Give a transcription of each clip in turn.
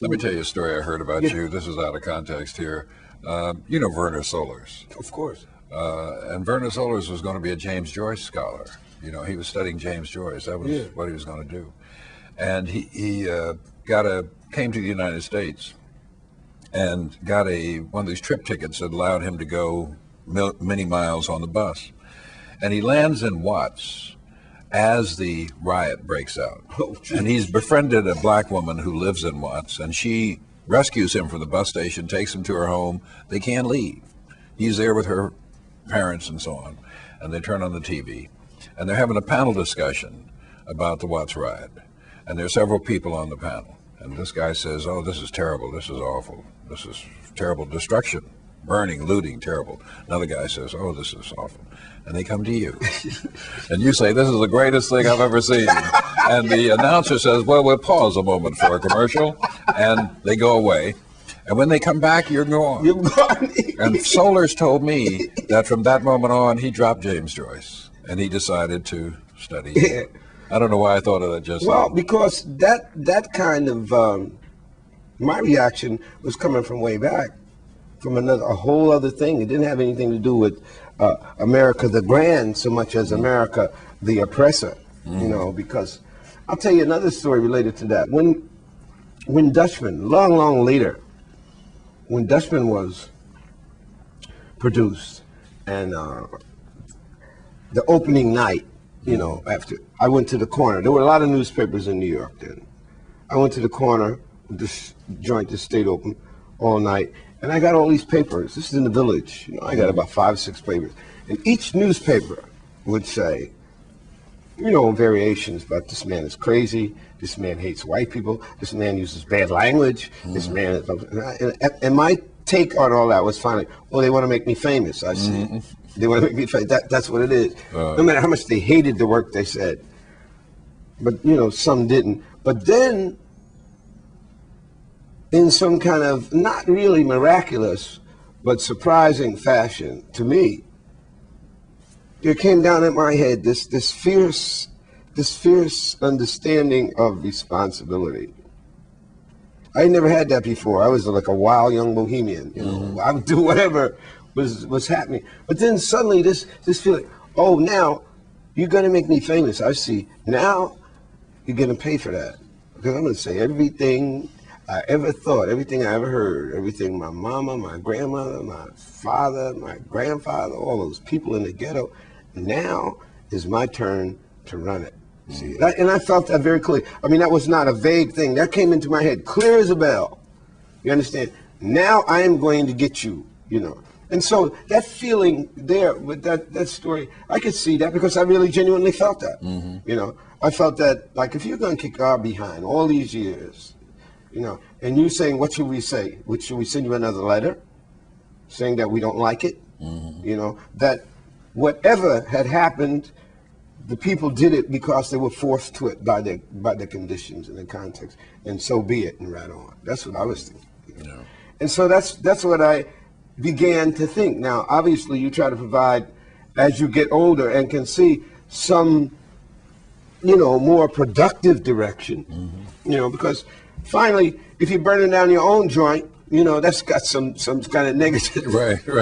Let me tell you a story I heard about you. This is out of context here. You know Werner Solers. Of course. And Werner Solers was going to be a James Joyce scholar. You know, he was studying James Joyce. That was what he was going to do. And he came to the United States and got one of these trip tickets that allowed him to go many miles on the bus. And he lands in Watts as the riot breaks out. And he's befriended a black woman who lives in Watts, and she rescues him from the bus station, takes him to her home. They can't leave. He's there with her parents and so on, and they turn on the TV, and they're having a panel discussion about the Watts riot. And there's several people on the panel, and this guy says, "Oh, this is terrible, this is awful, this is terrible destruction, burning, looting, terrible." Another guy says, "Oh, this is awful." And they come to you. And you say, "This is the greatest thing I've ever seen." And the announcer says, "Well, we'll pause a moment for a commercial." And they go away. And when they come back, you're gone. You're gone. And Solers told me that from that moment on, he dropped James Joyce. And he decided to study. Yeah. I don't know why I thought of that just Well, now. because that kind of, my reaction was coming from way back, from a whole other thing. It didn't have anything to do with America the Grand so much as America the oppressor, you know, because I'll tell you another story related to that. When Dutchman, long later, when Dutchman was produced, and the opening night, you know, after I went to the corner, there were a lot of newspapers in New York then. I went to the corner, this joint that stayed open all night, and I got all these papers. This is in the Village. You know, I got about 5 or 6 papers. And each newspaper would say, you know, variations about this man is crazy, this man hates white people, this man uses bad language, this man, and my take on all that was finally, well, they want to make me famous, I see. They want to make me famous. That's what it is. No matter how much they hated the work they said. But, you know, some didn't. But then, in some kind of not really miraculous, but surprising fashion to me, there came down in my head this fierce understanding of responsibility. I never had that before. I was like a wild young bohemian, you know. I would do whatever was happening. But then suddenly this feeling, oh, now you're gonna make me famous. I see. Now you're gonna pay for that. Because I'm gonna say everything I ever thought, everything I ever heard, everything my mama, my grandmother, my father, my grandfather, all those people in the ghetto, now is my turn to run it. See, and I felt that very clearly. I mean, that was not a vague thing. That came into my head, clear as a bell. You understand? Now I am going to get you, you know. And so that feeling there with that story, I could see that because I really genuinely felt that. You know, I felt that, like, if you're going to kick our behind all these years, you know, and you saying, what should we say? Should we send you another letter saying that we don't like it? You know, that whatever had happened, the people did it because they were forced to it by the conditions and the context, and so be it, and right on. That's what I was thinking. You know? And so that's what I began to think. Now, obviously, you try to provide, as you get older and can see some, you know, more productive direction. You know, because finally, if you're burning down your own joint, you know, that's got some kind of negative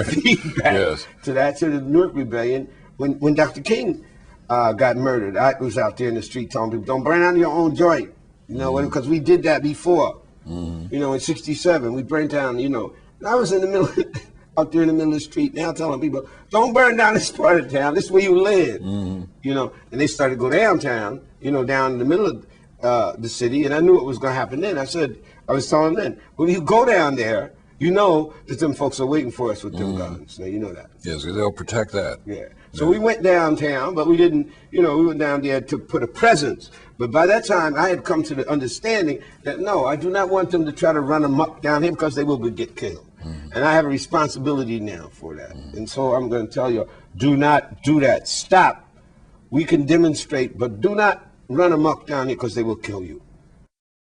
feedback to that, to the Newark Rebellion. When Dr. King got murdered, I was out there in the street telling people, don't burn down your own joint, you know, because we did that before. You know, in '67, we burned down, you know, and I was in the middle, out there in the middle of the street now telling people, don't burn down this part of town, this is where you live, you know, and they started to go downtown, you know, down in the middle of the city, and I knew what was going to happen then. I was telling them then, when you go down there, you know that them folks are waiting for us with them guns. Now, you know that. Yes, they'll protect that. Yeah. So we went downtown, but we didn't, you know, we went down there to put a presence. But by that time, I had come to the understanding that, no, I do not want them to try to run amok down here because they will get killed. And I have a responsibility now for that. And so I'm going to tell you, do not do that. Stop. We can demonstrate, but do not run amok down here because they will kill you.